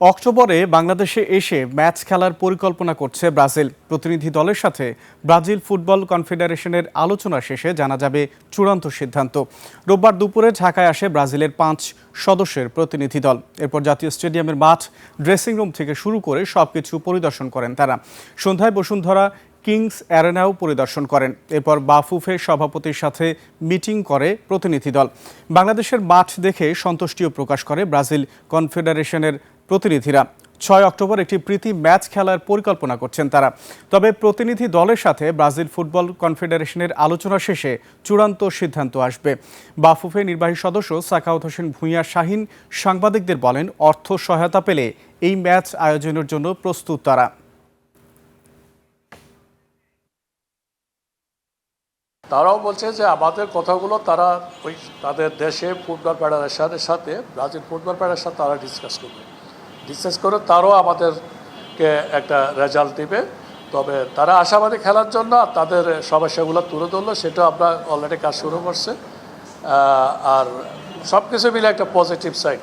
অক্টোবরে বাংলাদেশে এসে ম্যাচ খেলার পরিকল্পনা করছে ব্রাজিল। প্রতিনিধি দলের সাথে ব্রাজিল ফুটবল কনফেডারেশনের আলোচনা শেষে জানা যাবে চূড়ান্ত সিদ্ধান্ত। রোববার দুপুরে ঢাকায় আসে ব্রাজিলের 5 সদস্যের প্রতিনিধি দল। এরপর জাতীয় স্টেডিয়ামের মাঠ, ড্রেসিং রুম থেকে শুরু করে সবকিছু পরিদর্শন করেন তারা। সন্ধ্যায় বসুন্ধরা কিংস অ্যারেনাও পরিদর্শন করেন। এরপর বাফুফে সভাপতির সাথে মিটিং করে প্রতিনিধি দল। বাংলাদেশের মাঠ দেখে সন্তুষ্টিও প্রকাশ করে ব্রাজিল কনফেডারেশনের প্রতিনিধিরা। 6 অক্টোবর একটি প্রীতি ম্যাচ খেলার পরিকল্পনা করছেন তারা। তবে প্রতিনিধি দলের সাথে ব্রাজিল ফুটবল কনফেডারেশনের আলোচনা শেষে চূড়ান্ত সিদ্ধান্ত আসবে। বাফুফে নির্বাহী সদস্য সাখাওয়াত হোসেন ভূঁইয়া শাহীন সাংবাদিকদের বলেন, অর্থ সহায়তা পেলে এই ম্যাচ আয়োজনের জন্য প্রস্তুত তারা। তারাও বলছে যে আমাদের কথাগুলো তারা ওই তাদের দেশে ফুটবল ফেডারেশনের সাথে ব্রাজিল ফুটবল ফেডারেশন তারা ডিসকাস করে তারাও আমাদেরকে একটা রেজাল্ট দিবে। তবে তারা আশাবাদী খেলার জন্য তাদের সমস্যাগুলো তুলে ধরলো, সেটা আমরা অলরেডি কাজ শুরু করছে। আর সব কিছু মিলে একটা পজিটিভ সাইড।